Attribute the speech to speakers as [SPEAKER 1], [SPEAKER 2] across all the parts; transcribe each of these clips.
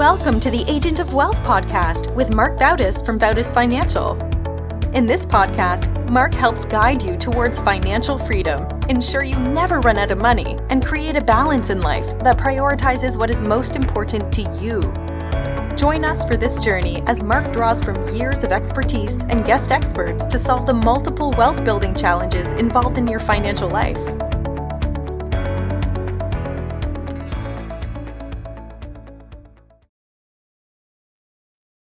[SPEAKER 1] Welcome to the Agent of Wealth podcast with Marc Bautis from Bautis Financial. In this podcast, Marc helps guide you towards financial freedom, ensure you never run out of money, and create a balance in life that prioritizes what is most important to you. Join us for this journey as Marc draws from years of expertise and guest experts to solve the multiple wealth building challenges involved in your financial life.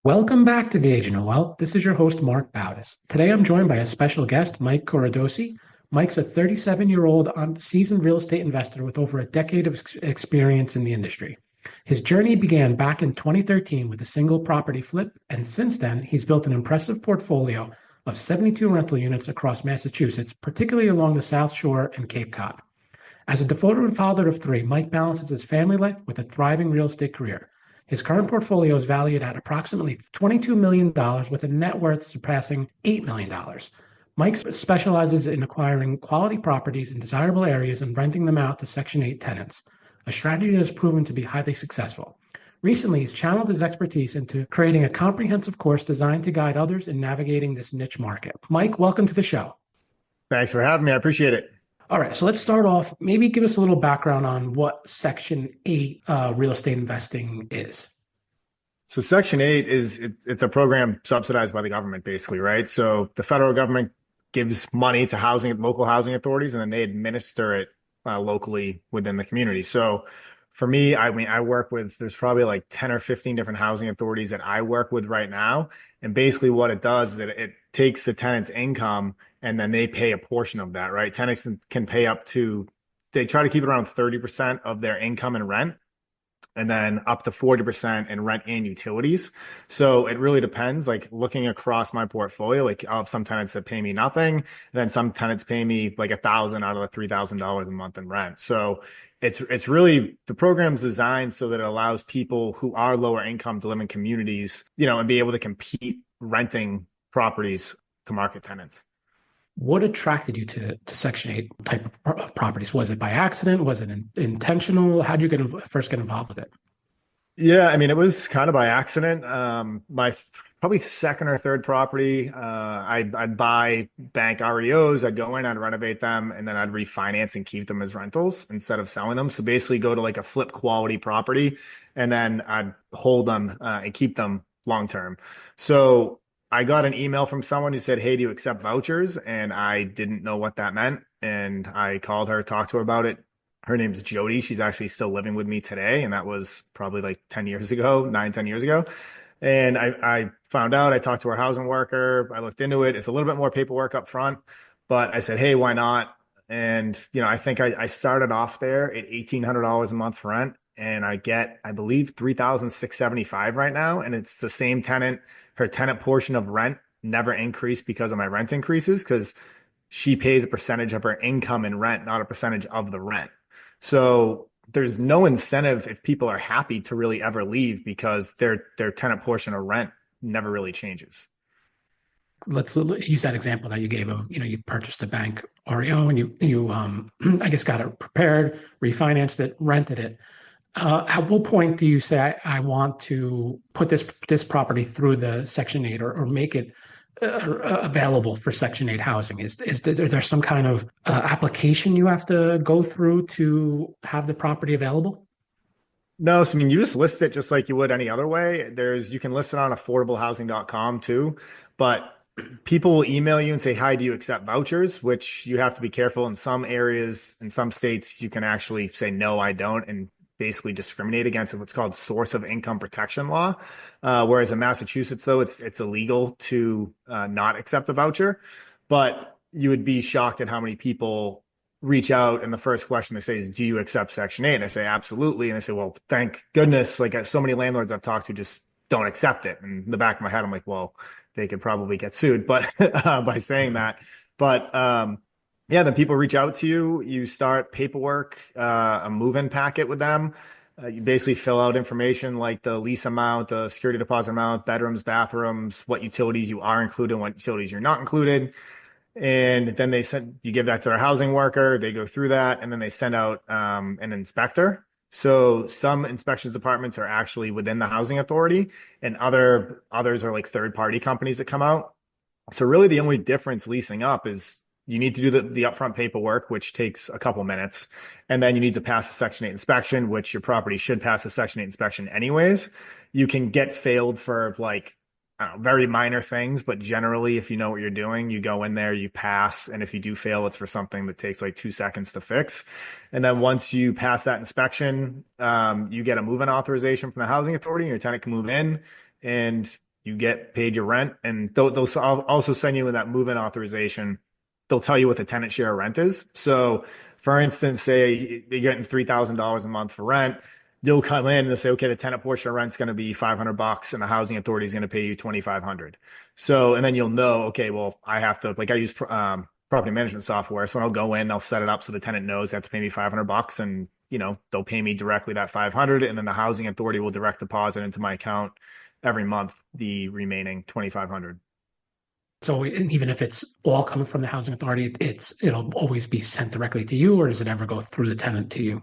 [SPEAKER 2] Welcome back to the Agent of Wealth. This is your host, Marc Bautis. Today I'm joined by a special guest, Mike Curadossi. Mike's a 37-year-old seasoned real estate investor with over a decade of experience in the industry. His journey began back in 2013 with a single property flip, and since then, he's built an impressive portfolio of 72 rental units across Massachusetts, particularly along the South Shore and Cape Cod. As a devoted father of three, Mike balances his family life with a thriving real estate career. His current portfolio is valued at approximately $22 million with a net worth surpassing $8 million. Mike specializes in acquiring quality properties in desirable areas and renting them out to Section 8 tenants, a strategy that has proven to be highly successful. Recently, he's channeled his expertise into creating a comprehensive course designed to guide others in navigating this niche market. Mike, welcome to the show.
[SPEAKER 3] Thanks for having me. I appreciate it.
[SPEAKER 2] All right, so let's start off. Maybe give us a little background on what Section 8 real estate investing is.
[SPEAKER 3] So Section 8 it's a program subsidized by the government, basically, right? So the federal government gives money to local housing authorities, and then they administer it locally within the community. So for me, I work with, there's probably like 10 or 15 different housing authorities that I work with right now. And basically what it does is it takes the tenant's income and then they pay a portion of that, right? Tenants can pay they try to keep it around 30% of their income in rent, and then up to 40% in rent and utilities. So it really depends. Like looking across my portfolio, like I'll have some tenants that pay me nothing, and then some tenants pay me like $1,000 out of the $3,000 a month in rent. So it's really, the program's designed so that it allows people who are lower income to live in communities, and be able to compete renting properties to market tenants.
[SPEAKER 2] What attracted you to Section 8 type of properties? Was it by accident? Was it intentional? How did you first get involved with it?
[SPEAKER 3] Yeah, I mean, it was kind of by accident. My probably second or third property, I'd buy bank REOs, I'd go in, I'd renovate them, and then I'd refinance and keep them as rentals instead of selling them. So basically go to like a flip quality property, and then I'd hold them and keep them long term. So I got an email from someone who said, "Hey, do you accept vouchers?" And I didn't know what that meant. And I called her, talked to her about it. Her name's Jody. She's actually still living with me today. And that was probably like 10 years ago. And I found out, I talked to our housing worker. I looked into it. It's a little bit more paperwork up front, but I said, "Hey, why not?" And, I think I started off there at $1,800 a month for rent. And I get, I believe, $3,675 right now. And it's the same tenant. Her tenant portion of rent never increased because of my rent increases, because she pays a percentage of her income in rent, not a percentage of the rent. So there's no incentive if people are happy to really ever leave, because their tenant portion of rent never really changes.
[SPEAKER 2] Let's use that example that you gave of, you purchased a bank REO and you I guess got it prepared, refinanced it, rented it. At what point do you say, I want to put this property through the Section 8 or make it available for Section 8 housing? Is there some kind of application you have to go through to have the property available?
[SPEAKER 3] No, so I mean, you just list it just like you would any other way. You can list it on affordablehousing.com too, but people will email you and say, "Hi, do you accept vouchers?" Which you have to be careful. In some areas, in some states, you can actually say, "No, I don't," and basically discriminate against what's called source of income protection law. Whereas in Massachusetts, though, it's illegal to not accept a voucher. But you would be shocked at how many people reach out, and the first question they say is, "Do you accept Section 8?" And I say, "Absolutely." And they say, "Well, thank goodness." Like so many landlords I've talked to just don't accept it. And in the back of my head, I'm like, well, they could probably get sued, but by saying that. But yeah, then people reach out to you. You start paperwork, a move-in packet with them. You basically fill out information like the lease amount, the security deposit amount, bedrooms, bathrooms, what utilities you are included, what utilities you're not included. And then you give that to their housing worker. They go through that, and then they send out an inspector. So some inspections departments are actually within the housing authority, and others are like third-party companies that come out. So really the only difference leasing up is you need to do the upfront paperwork, which takes a couple minutes. And then you need to pass a Section 8 inspection, which your property should pass a Section 8 inspection anyways. You can get failed for like, I don't know, very minor things, but generally, if you know what you're doing, you go in there, you pass. And if you do fail, it's for something that takes like 2 seconds to fix. And then once you pass that inspection, you get a move-in authorization from the housing authority, and your tenant can move in, and you get paid your rent. And they'll also send you in that move-in authorization. They'll tell you what the tenant share rent is. So for instance, say you're getting $3,000 a month for rent. You'll come in and they'll say, okay, the tenant portion of rent's going to be $500 and the housing authority is going to pay you $2,500. So, and then you'll know, okay, well, I have to, like I use property management software. So I'll go in, I'll set it up so the tenant knows they have to pay me $500, and, you know, they'll pay me directly that 500. And then the housing authority will direct deposit into my account every month the remaining 2,500.
[SPEAKER 2] So even if it's all coming from the housing authority, it'll always be sent directly to you, or does it ever go through the tenant to you?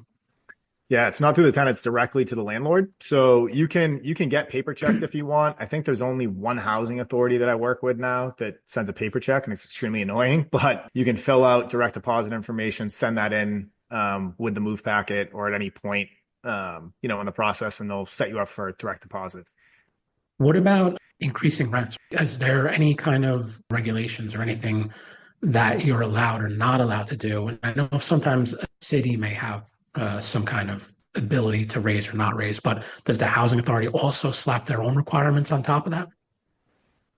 [SPEAKER 3] Yeah, it's not through the tenants, directly to the landlord. So you can get paper checks if you want. I think there's only one housing authority that I work with now that sends a paper check, and it's extremely annoying, but you can fill out direct deposit information, send that in with the move packet or at any point in the process, and they'll set you up for direct deposit.
[SPEAKER 2] What about increasing rents? Is there any kind of regulations or anything that you're allowed or not allowed to do? And I know sometimes a city may have some kind of ability to raise or not raise, but does the housing authority also slap their own requirements on top of that?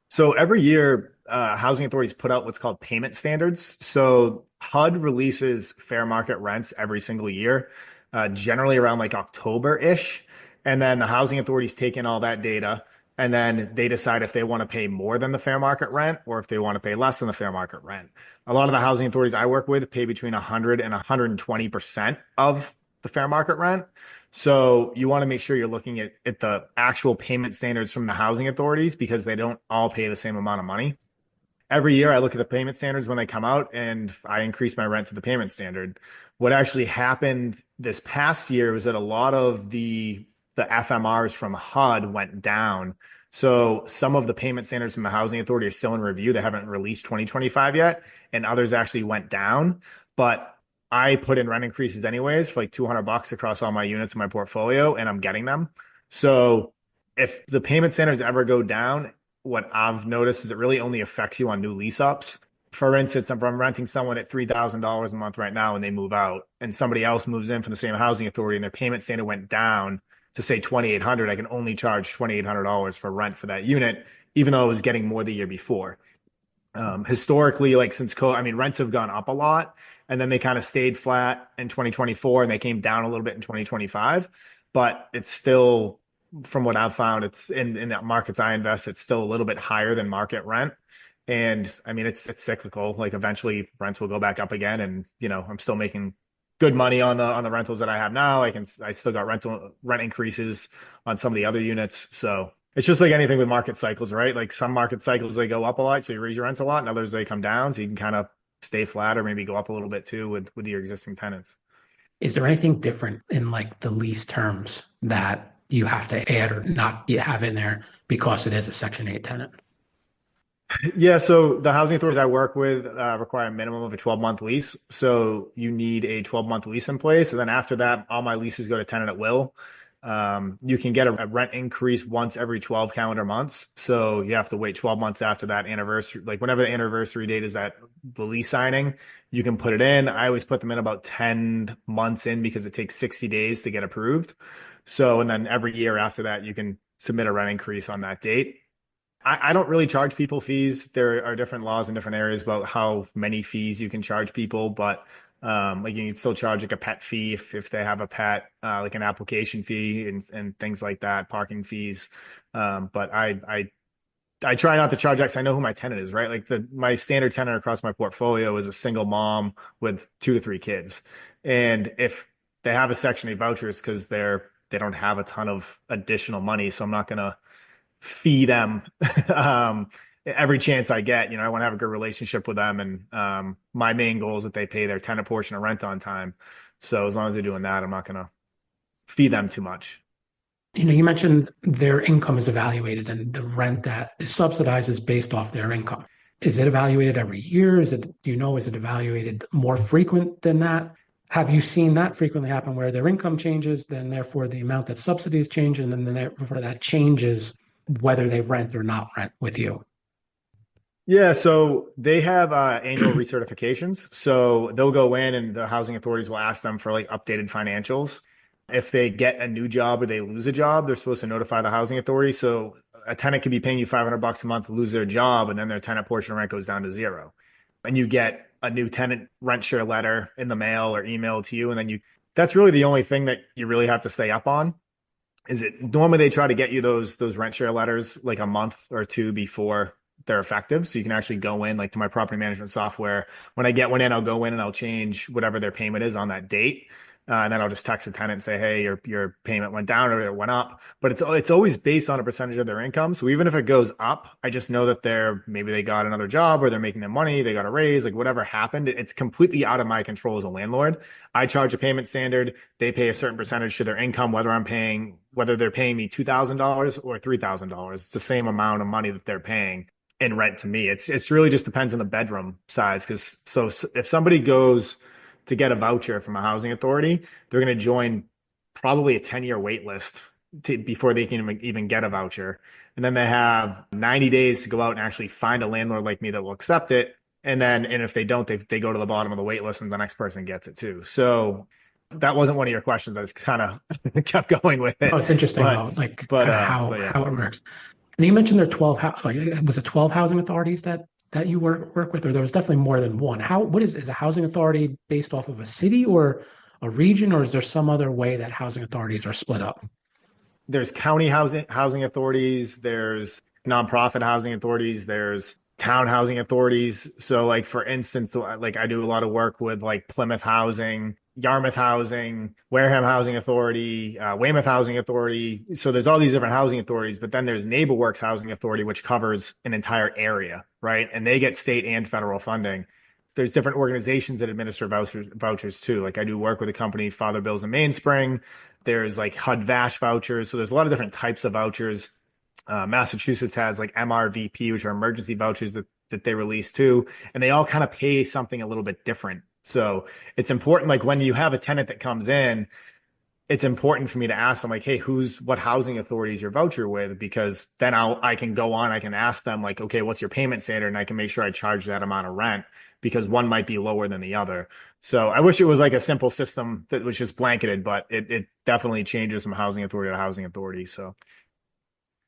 [SPEAKER 3] So every year, housing authorities put out what's called payment standards. So HUD releases fair market rents every single year, generally around like October-ish. And then the housing authorities take in all that data, and then they decide if they want to pay more than the fair market rent or if they want to pay less than the fair market rent. A lot of the housing authorities I work with pay between 100 and 120% of the fair market rent. So you want to make sure you're looking at the actual payment standards from the housing authorities, because they don't all pay the same amount of money. Every year I look at the payment standards when they come out, and I increase my rent to the payment standard. What actually happened this past year was that a lot of the FMRs from HUD went down. So some of the payment standards from the housing authority are still in review. They haven't released 2025 yet, and others actually went down. But I put in rent increases anyways for like $200 across all my units in my portfolio, and I'm getting them. So if the payment standards ever go down, what I've noticed is it really only affects you on new lease ups. For instance, if I'm renting someone at $3,000 a month right now and they move out, and somebody else moves in from the same housing authority and their payment standard went down to say $2,800, I can only charge $2,800 for rent for that unit, even though I was getting more the year before. Historically, like since COVID, I mean, rents have gone up a lot, and then they kind of stayed flat in 2024, and they came down a little bit in 2025. But it's still, from what I've found, it's in the markets I invest, it's still a little bit higher than market rent. And I mean, it's cyclical. Like eventually rents will go back up again, and I'm still making good money on the rentals that I have now. I still got rent increases on some of the other units. So it's just like anything with market cycles, right? Like some market cycles, they go up a lot, so you raise your rents a lot, and others they come down, so you can kind of stay flat or maybe go up a little bit too with your existing tenants.
[SPEAKER 2] Is there anything different in like the lease terms that you have to add or not have in there because it is a Section 8 tenant?
[SPEAKER 3] Yeah, so the housing authorities I work with require a minimum of a 12-month lease. So you need a 12-month lease in place. And then after that, all my leases go to tenant at will. You can get a rent increase once every 12 calendar months. So you have to wait 12 months after that anniversary, like whenever the anniversary date is that the lease signing, you can put it in. I always put them in about 10 months in because it takes 60 days to get approved. So, and then every year after that, you can submit a rent increase on that date. I don't really charge people fees. There are different laws in different areas about how many fees you can charge people, but like you can still charge like a pet fee if they have a pet, like an application fee and things like that, parking fees. But I try not to charge X. I know who my tenant is, right? Like my standard tenant across my portfolio is a single mom with 2 to 3 kids. And if they have a Section 8 vouchers because they don't have a ton of additional money, so I'm not gonna fee them every chance I get. I want to have a good relationship with them, and my main goal is that they pay their tenant portion of rent on time. So as long as they're doing that, I'm not gonna fee them too much.
[SPEAKER 2] You mentioned their income is evaluated and the rent that is subsidized is based off their income. Is it evaluated every year? Is it evaluated more frequent than that? Have you seen that frequently happen where their income changes, then therefore the amount that subsidies change, and then therefore that changes whether they rent or not rent with you?
[SPEAKER 3] Yeah, so they have annual recertifications. So they'll go in and the housing authorities will ask them for like updated financials. If they get a new job or they lose a job, they're supposed to notify the housing authority. So a tenant could be paying you $500 a month to lose their job, and then their tenant portion of rent goes down to zero. And you get a new tenant rent share letter in the mail or emailed to you. And then that's really the only thing that you really have to stay up on. Is it normally they try to get you those rent share letters like a month or two before they're effective. So you can actually go in like to my property management software. When I get one in, I'll go in and I'll change whatever their payment is on that date. And then I'll just text the tenant and say, hey, your payment went down or it went up. But it's always based on a percentage of their income. So even if it goes up, I just know that maybe they got another job or they're making their money, they got a raise, like whatever happened. It's completely out of my control as a landlord. I charge a payment standard. They pay a certain percentage to their income, whether they're paying me $2,000 or $3,000. It's the same amount of money that they're paying in rent to me. It's really just depends on the bedroom size. So if somebody goes to get a voucher from a housing authority, they're going to join probably a 10-year wait list before they can even get a voucher. And then they have 90 days to go out and actually find a landlord like me that will accept it. And if they don't, they go to the bottom of the wait list and the next person gets it too. So that wasn't one of your questions. I just kind of kept going with it.
[SPEAKER 2] Oh, it's interesting how it works. And you mentioned there are 12, was it 12 housing authorities that you work with, or there was definitely more than one? What is a housing authority based off of a city or a region, or is there some other way that housing authorities are split up?
[SPEAKER 3] There's county housing authorities, there's nonprofit housing authorities, there's town housing authorities. So like for instance, like I do a lot of work with like Plymouth Housing, Yarmouth Housing, Wareham Housing Authority, Weymouth Housing Authority. So there's all these different housing authorities, but then there's NeighborWorks Housing Authority, which covers an entire area, right? And they get state and federal funding. There's different organizations that administer vouchers too. Like I do work with a company, Father Bills and Mainspring. There's like HUD-VASH vouchers. So there's a lot of different types of vouchers. Massachusetts has like MRVP, which are emergency vouchers that they release too. And they all kind of pay something a little bit different. So it's important, like when you have a tenant that comes in, it's important for me to ask them like, hey, what housing authority is your voucher with? Because then I can go on, I can ask them like, okay, what's your payment standard? And I can make sure I charge that amount of rent because one might be lower than the other. So I wish it was like a simple system that was just blanketed, but it definitely changes from housing authority to housing authority. So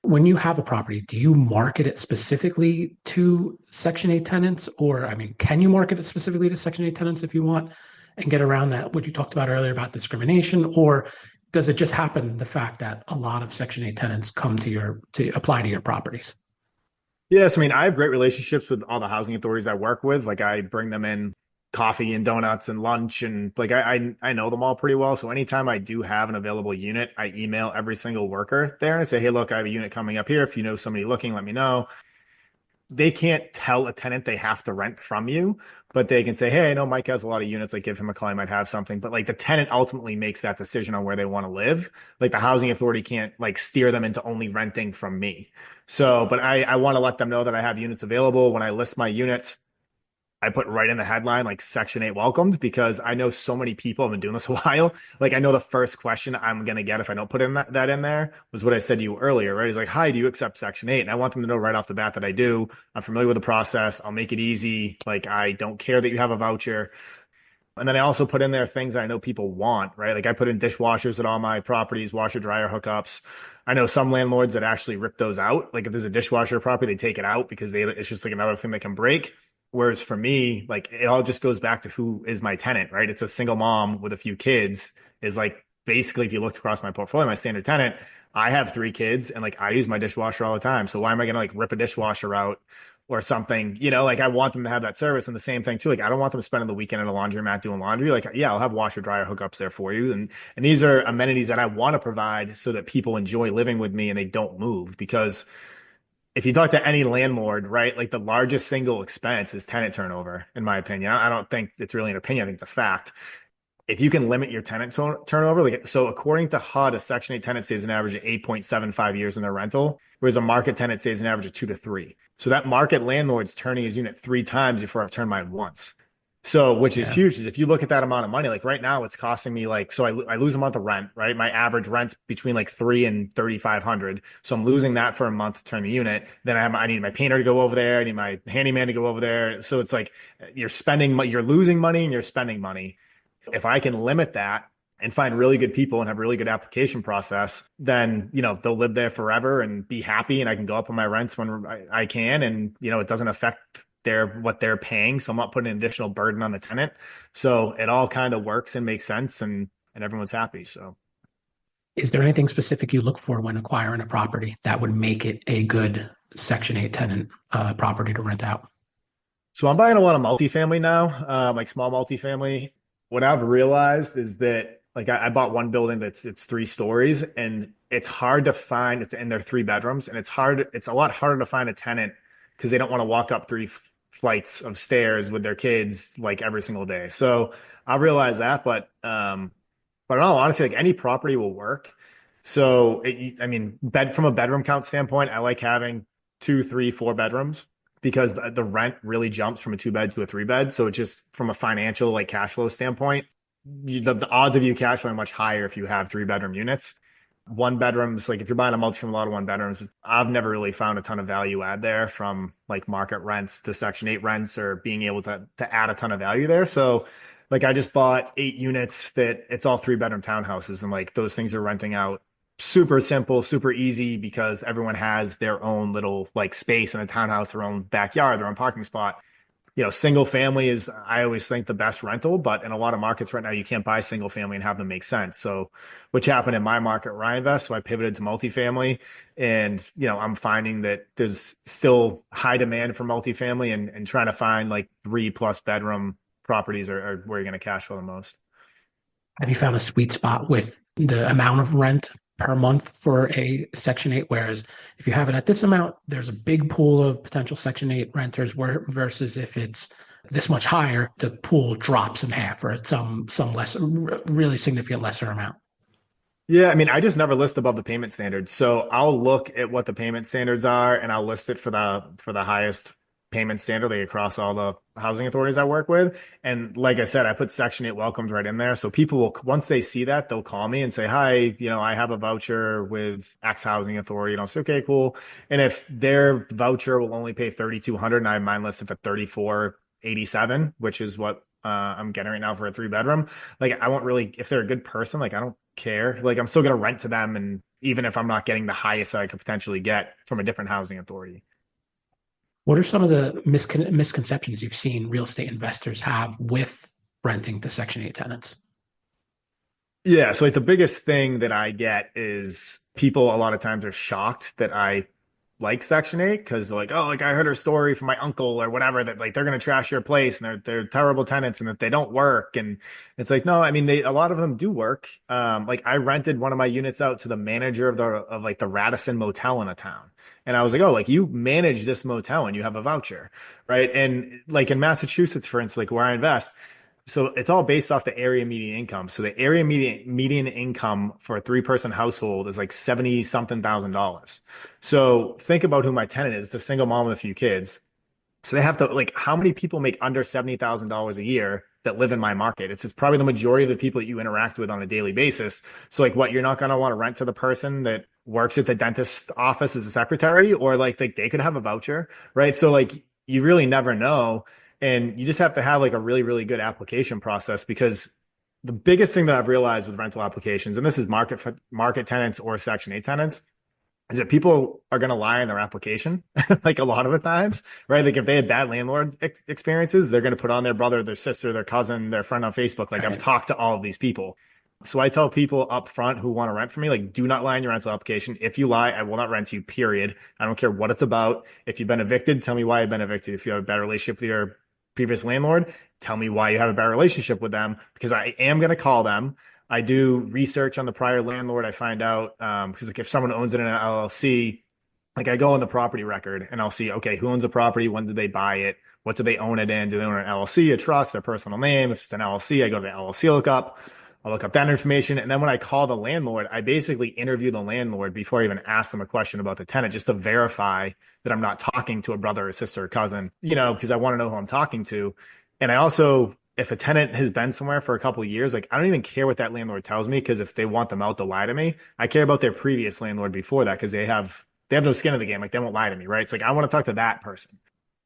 [SPEAKER 2] when you have a property, do you market it specifically to Section 8 tenants? Or, I mean, can you market it specifically to Section 8 tenants if you want and get around that, what you talked about earlier about discrimination? Or does it just happen, the fact that a lot of Section 8 tenants come to apply to your properties?
[SPEAKER 3] Yes, I mean, I have great relationships with all the housing authorities I work with. Like I bring them in coffee and donuts and lunch, and like I know them all pretty well. So anytime I do have an available unit, I email every single worker there and say, hey, look, I have a unit coming up here. If you know somebody looking, let me know. They can't tell a tenant they have to rent from you, but they can say, hey, I know Mike has a lot of units. Like give him a call, I might have something. But like the tenant ultimately makes that decision on where they want to live. Like the housing authority can't like steer them into only renting from me. So, but I want to let them know that I have units available. When I list my units, I put right in the headline, like Section 8 welcomed, because I know so many people have been doing this a while. Like I know the first question I'm going to get if I don't put in that in there was what I said to you earlier, right? He's like, hi, do you accept Section 8? And I want them to know right off the bat that I do. I'm familiar with the process. I'll make it easy. Like I don't care that you have a voucher. And then I also put in there things that I know people want, right? Like I put in dishwashers at all my properties, washer dryer hookups. I know some landlords that actually rip those out. Like if there's a dishwasher property, they take it out because it's just like another thing that can break. Whereas for me, like it all just goes back to who is my tenant, right? It's a single mom with a few kids is like, basically, if you looked across my portfolio, my standard tenant, I have 3 kids and like I use my dishwasher all the time. So why am I going to like rip a dishwasher out or something? You know, like I want them to have that service. And the same thing too. Like I don't want them spending the weekend in a laundromat doing laundry. Like, yeah, I'll have washer dryer hookups there for you. And these are amenities that I want to provide so that people enjoy living with me and they don't move. Because if you talk to any landlord, right, like the largest single expense is tenant turnover, in my opinion. I don't think it's really an opinion. I think it's a fact. if you can limit your tenant turnover, like so according to HUD, a Section 8 tenant stays an average of 8.75 years in their rental, whereas a market tenant stays an average of 2 to 3. So that market landlord's turning his unit 3 times before I've turned mine once. So, which is
[SPEAKER 2] Yeah.
[SPEAKER 3] huge, is if you look at that amount of money, like right now it's costing me like, so I lose a month of rent, right? My average rent's between like 3 and 3,500. So I'm losing that for a month to turn the unit. Then I need my painter to go over there. I need my handyman to go over there. So it's like you're losing money and you're spending money. If I can limit that and find really good people and have a really good application process, then, they'll live there forever and be happy. And I can go up on my rents when I can. And, it doesn't affect what they're paying. So I'm not putting an additional burden on the tenant. So it all kind of works and makes sense and everyone's happy. So.
[SPEAKER 2] Is there anything specific you look for when acquiring a property that would make it a good Section 8 tenant property to rent out?
[SPEAKER 3] So I'm buying a lot of multifamily now, like small multifamily. What I've realized is that like I bought one building it's 3 stories and it's hard to find, and they're 3 bedrooms, and it's a lot harder to find a tenant because they don't want to walk up 3 flights of stairs with their kids like every single day. So I realize that, but in all honesty, like any property will work. So from a bedroom count standpoint, I like having 2, 3, 4 bedrooms, because the rent really jumps from a 2-bed to a 3-bed. So it just from a financial like cash flow standpoint, the odds of you cash flowing much higher if you have 3-bedroom units. 1 bedrooms, like if you're buying a multi from a lot of 1 bedrooms, I've never really found a ton of value add there, from like market rents to Section 8 rents, or being able to add a ton of value there. So like I just bought 8 units that it's all 3-bedroom townhouses, and like those things are renting out super simple, super easy, because everyone has their own little like space in a townhouse, their own backyard, their own parking spot. Single family is, I always think, the best rental, but in a lot of markets right now, you can't buy single family and have them make sense. So which happened in my market where I invest. So I pivoted to multifamily, and, I'm finding that there's still high demand for multifamily, and trying to find like 3+ bedroom properties are where you're going to cash flow the most.
[SPEAKER 2] Have you found a sweet spot with the amount of rent per month for a Section 8? Whereas if you have it at this amount, there's a big pool of potential Section 8 renters, versus if it's this much higher, the pool drops in half, or it's some less, really significant lesser amount.
[SPEAKER 3] Yeah, I just never list above the payment standards. So I'll look at what the payment standards are, and I'll list it for the highest payment standard, like across all the housing authorities I work with. And like I said, I put Section 8 welcomes right in there. So people will, once they see that, they'll call me and say, hi, I have a voucher with X housing authority. And I'll say, okay, cool. And if their voucher will only pay $3,200, and I have mine listed for $3,487, which is what I'm getting right now for a 3-bedroom. Like I won't really, if they're a good person, like I don't care. Like I'm still going to rent to them. And even if I'm not getting the highest I could potentially get from a different housing authority.
[SPEAKER 2] What are some of the misconceptions you've seen real estate investors have with renting to Section 8 tenants?
[SPEAKER 3] Yeah, so like the biggest thing that I get is people a lot of times are shocked that I like Section 8, because they're like, oh, like I heard a story from my uncle or whatever that like they're going to trash your place and they're terrible tenants and that they don't work. And it's like, no, a lot of them do work. Like I rented one of my units out to the manager of like the Radisson Motel in a town. And I was like, oh, like you manage this motel and you have a voucher, right? And like in Massachusetts, for instance, like where I invest, so it's all based off the area median income. So the area median income for a 3-person household is like 70 something $1,000. So think about who my tenant is. It's a single mom with a few kids. So they have to, like, how many people make under $70,000 a year that live in my market? It's probably the majority of the people that you interact with on a daily basis. So like you're not going to want to rent to the person that works at the dentist's office as a secretary, or like they could have a voucher, right? So like you really never know. And you just have to have like a really, really good application process, because the biggest thing that I've realized with rental applications, and this is market tenants or Section 8 tenants, is that people are going to lie in their application like a lot of the times, right? Like if they had bad landlord experiences, they're going to put on their brother, their sister, their cousin, their friend on Facebook. Like I've talked to all of these people. So I tell people up front who want to rent from me, like, do not lie in your rental application. If you lie, I will not rent to you, period. I don't care what it's about. If you've been evicted, tell me why you've been evicted. If you have a bad relationship with your previous landlord, tell me why you have a bad relationship with them, because I am going to call them. I do research on the prior landlord. I find out, because like if someone owns it in an LLC, like I go on the property record and I'll see, okay, who owns the property? When did they buy it? what do they own it in? Do they own an LLC, a trust, their personal name? If it's an LLC, I go to the LLC lookup. I'll look up that information. And then when I call the landlord, I basically interview the landlord before I even ask them a question about the tenant, just to verify that I'm not talking to a brother or sister or cousin, because I want to know who I'm talking to. And I also, if a tenant has been somewhere for a couple of years, like I don't even care what that landlord tells me, because if they want them out, they'll lie to me. I care about their previous landlord before that, because they have no skin in the game. Like they won't lie to me, right? It's like I want to talk to that person.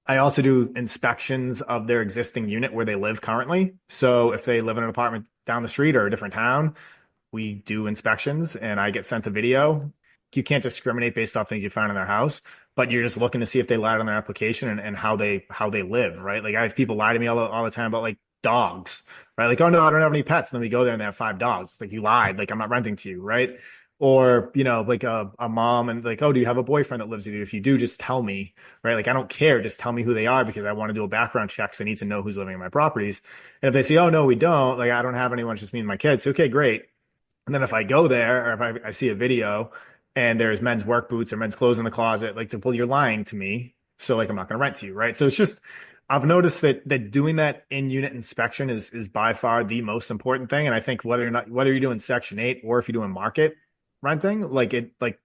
[SPEAKER 3] I also do inspections of their existing unit where they live currently. So if they live in an apartment down the street or a different town, we do inspections and I get sent a video. You can't discriminate based off things you find in their house, but you're just looking to see if they lied on their application and how they live, right? Like I have people lie to me all the time about like dogs, right? Like, oh no, I don't have any pets. And then we go there and they have 5 dogs. It's like you lied, like I'm not renting to you, right? Or, like a mom and like, oh, do you have a boyfriend that lives with you? If you do, just tell me, right? Like, I don't care. Just tell me who they are, because I want to do a background check. So I need to know who's living in my properties. And if they say, oh, no, we don't, like, I don't have anyone, it's just me and my kids. Okay, great. And then if I go there, or if I see a video and there's men's work boots or men's clothes in the closet, like, well, you're lying to me. So like, I'm not going to rent to you, right? So it's just, I've noticed that doing that in-unit inspection is by far the most important thing. And I think whether you're doing Section 8 or if you're doing market renting, like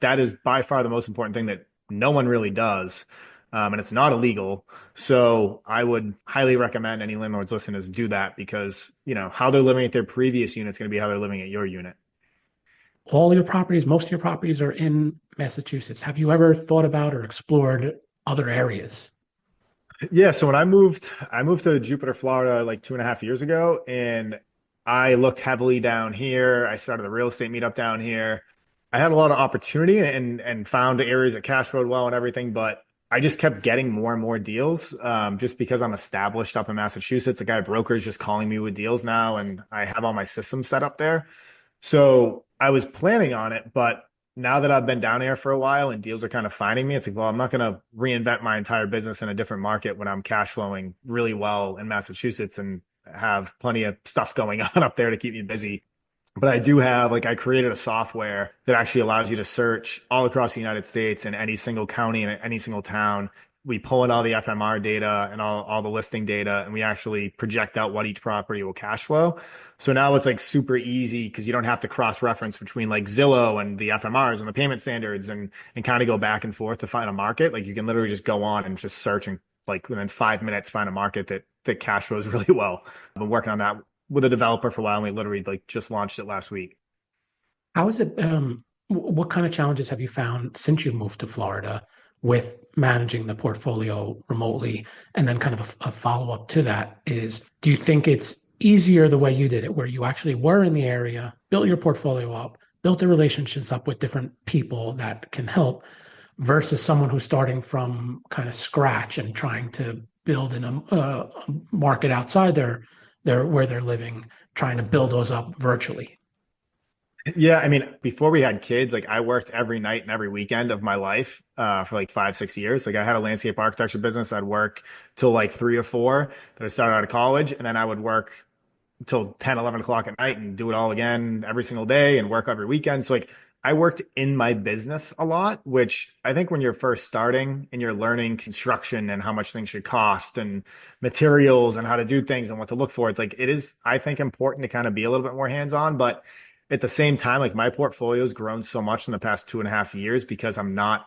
[SPEAKER 3] that is by far the most important thing that no one really does. And it's not illegal. So I would highly recommend any landlords listening to do that, because, how they're living at their previous unit is going to be how they're living at your unit.
[SPEAKER 2] Most of your properties are in Massachusetts. Have you ever thought about or explored other areas?
[SPEAKER 3] Yeah. So when I moved to Jupiter, Florida, like 2.5 years ago, and I looked heavily down here. I started the real estate meetup down here. I had a lot of opportunity and found areas that cash flowed well and everything, but I just kept getting more and more deals, just because I'm established up in Massachusetts. A guy broker's just calling me with deals now, and I have all my systems set up there. So I was planning on it, but now that I've been down here for a while and deals are kind of finding me, it's like, well, I'm not going to reinvent my entire business in a different market when I'm cash flowing really well in Massachusetts and have plenty of stuff going on up there to keep me busy. But I do have, I created a software that actually allows you to search all across the United States in any single county and any single town. We pull in all the FMR data and all the listing data, and we actually project out what each property will cash flow. So now it's like super easy, because you don't have to cross-reference between like Zillow and the FMRs and the payment standards and kind of go back and forth to find a market. Like you can literally just go on and just search and like within 5 minutes find a market that cash flows really well. I've been working on that with a developer for a while, and we literally just launched it last week.
[SPEAKER 2] How is it? What kind of challenges have you found since you moved to Florida with managing the portfolio remotely? And then kind of a follow-up to that is, do you think it's easier the way you did it, where you actually were in the area, built your portfolio up, built the relationships up with different people that can help, versus someone who's starting from kind of scratch and trying to build in a market outside their where they're living, trying to build those up virtually?
[SPEAKER 3] Yeah, I mean, before we had kids, like I worked every night and every weekend of my life for like 5-6 years. Like I had a landscape architecture business. I'd work till like 3 or 4 that I started out of college, and then I would work till 10, 11 o'clock at night and do it all again every single day and work every weekend. So like I worked in my business a lot, which I think when you're first starting and you're learning construction and how much things should cost and materials and how to do things and what to look for, it's like it is, I think, important to kind of be a little bit more hands-on. But at the same time, like my portfolio has grown so much in the past 2.5 years because I'm not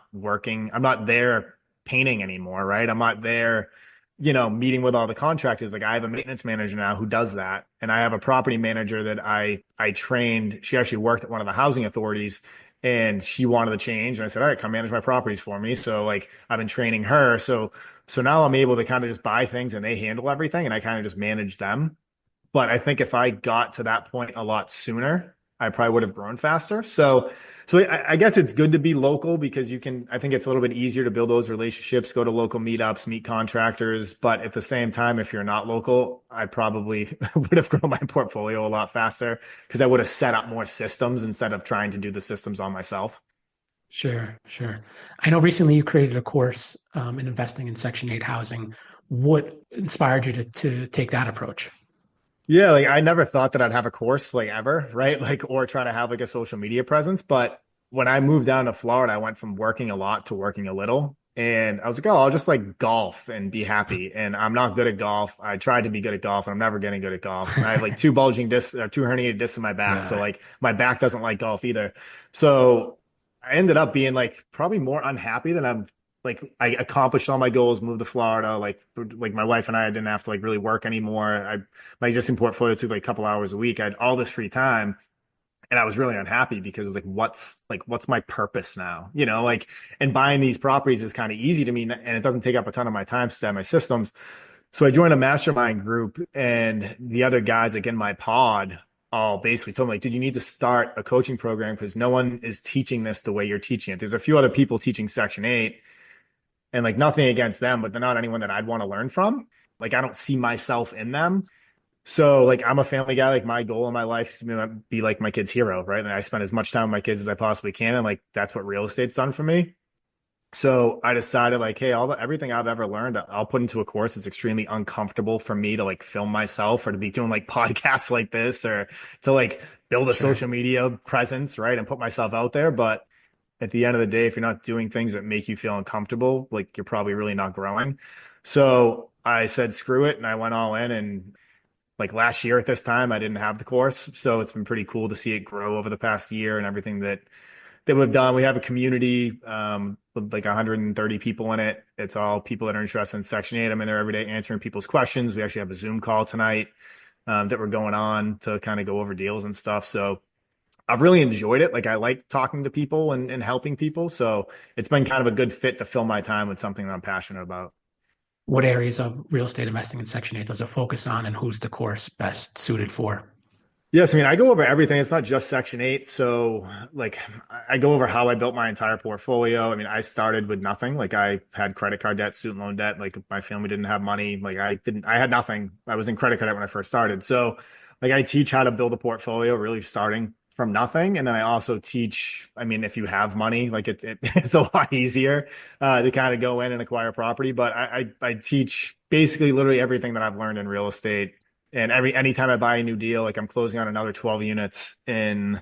[SPEAKER 3] there painting anymore, right? I'm not there, meeting with all the contractors. Like I have a maintenance manager now who does that. And I have a property manager that I trained. She actually worked at one of the housing authorities and she wanted to change. And I said, all right, come manage my properties for me. So like I've been training her. So now I'm able to kind of just buy things and they handle everything and I kind of just manage them. But I think if I got to that point a lot sooner, I probably would have grown faster. So I guess it's good to be local because I think it's a little bit easier to build those relationships, go to local meetups, meet contractors. But at the same time, if you're not local, I probably would have grown my portfolio a lot faster because I would have set up more systems instead of trying to do the systems on myself.
[SPEAKER 2] Sure. I know recently you created a course in investing in Section 8 housing. What inspired you to take that approach?
[SPEAKER 3] Yeah, like I never thought that I'd have a course like ever, right? Like, or try to have like a social media presence. But when I moved down to Florida, I went from working a lot to working a little. And I was like, oh, I'll just like golf and be happy. And I'm not good at golf. I tried to be good at golf and I'm never getting good at golf. And I have like two herniated discs in my back. So
[SPEAKER 2] Yeah.
[SPEAKER 3] like my back doesn't like golf either. So I ended up being like probably more unhappy than I'm like. I accomplished all my goals, moved to Florida. Like my wife and I didn't have to like really work anymore. My existing portfolio took like a couple hours a week. I had all this free time. And I was really unhappy because it was what's my purpose now? Like, and buying these properties is kind of easy to me and it doesn't take up a ton of my time to set my systems. So I joined a mastermind group and the other guys like in my pod all basically told me like, dude, you need to start a coaching program because no one is teaching this the way you're teaching it. There's a few other people teaching Section 8 and like nothing against them, but they're not anyone that I'd want to learn from. Like, I don't see myself in them. So like I'm a family guy, like my goal in my life is to be like my kid's hero, right? And I spend as much time with my kids as I possibly can. And like that's what real estate's done for me. So I decided like, hey, everything I've ever learned, I'll put into a course. It's extremely uncomfortable for me to like film myself or to be doing like podcasts like this or to like build a social media presence, right? And put myself out there. But at the end of the day, if you're not doing things that make you feel uncomfortable, like you're probably really not growing. So I said, screw it. And I went all in and like last year at this time, I didn't have the course. So it's been pretty cool to see it grow over the past year and everything that we've done. We have a community with like 130 people in it. It's all people that are interested in Section 8. I'm in there every day answering people's questions. We actually have a Zoom call tonight that we're going on to kind of go over deals and stuff. So I've really enjoyed it. Like I like talking to people and helping people. So it's been kind of a good fit to fill my time with something that I'm passionate about.
[SPEAKER 2] What areas of real estate investing in Section 8 does it focus on, and who's the course best suited for?
[SPEAKER 3] Yes, I mean, I go over everything. It's not just Section 8. So like I go over how I built my entire portfolio. I mean, I started with nothing. Like I had credit card debt, student loan debt. Like my family didn't have money. Like I had nothing. I was in credit card debt when I first started. So like I teach how to build a portfolio really starting from nothing. And then I also teach, I mean, if you have money, like it's a lot easier to kind of go in and acquire property. But I teach basically literally everything that I've learned in real estate. And anytime I buy a new deal, like I'm closing on another 12 units in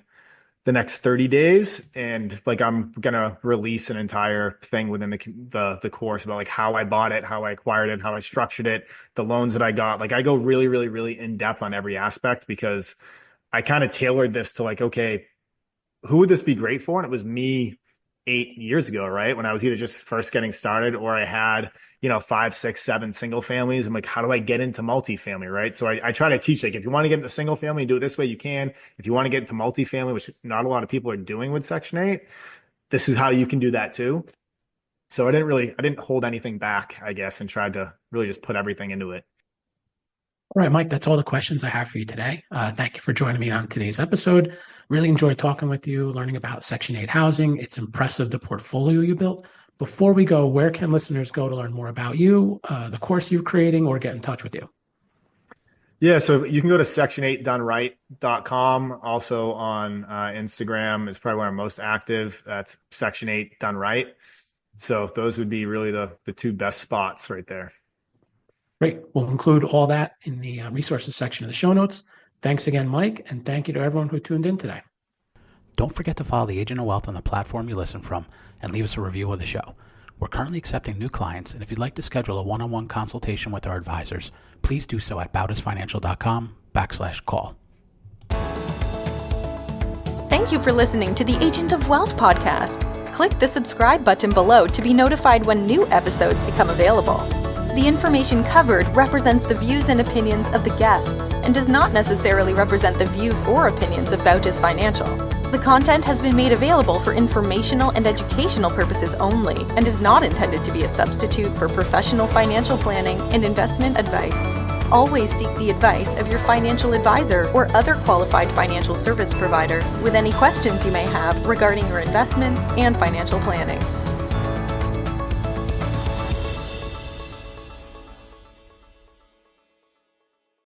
[SPEAKER 3] the next 30 days. And like I'm gonna release an entire thing within the course about like how I bought it, how I acquired it, how I structured it, the loans that I got. Like I go really, really, really in depth on every aspect because I kind of tailored this to like, okay, who would this be great for? And it was me 8 years ago, right? When I was either just first getting started or I had, 5, 6, 7 single families. I'm like, how do I get into multifamily, right? So I try to teach, like, if you want to get into single family, do it this way, you can. If you want to get into multifamily, which not a lot of people are doing with Section 8, this is how you can do that too. So I didn't hold anything back, I guess, and tried to really just put everything into it.
[SPEAKER 2] All right, Mike, that's all the questions I have for you today. Thank you for joining me on today's episode. Really enjoyed talking with you, learning about Section 8 housing. It's impressive the portfolio you built. Before we go, where can listeners go to learn more about you, the course you're creating, or get in touch with you?
[SPEAKER 3] Yeah, so you can go to section8doneright.com. Also on Instagram is probably where I'm most active. That's Section 8 Done Right. So those would be really the two best spots right there.
[SPEAKER 2] Great. We'll include all that in the resources section of the show notes. Thanks again, Mike, and thank you to everyone who tuned in today. Don't forget to follow the Agent of Wealth on the platform you listen from and leave us a review of the show. We're currently accepting new clients, and if you'd like to schedule a one-on-one consultation with our advisors, please do so at bautisfinancial.com/call.
[SPEAKER 1] Thank you for listening to the Agent of Wealth podcast. Click the subscribe button below to be notified when new episodes become available. The information covered represents the views and opinions of the guests and does not necessarily represent the views or opinions of Bautis Financial. The content has been made available for informational and educational purposes only and is not intended to be a substitute for professional financial planning and investment advice. Always seek the advice of your financial advisor or other qualified financial service provider with any questions you may have regarding your investments and financial planning.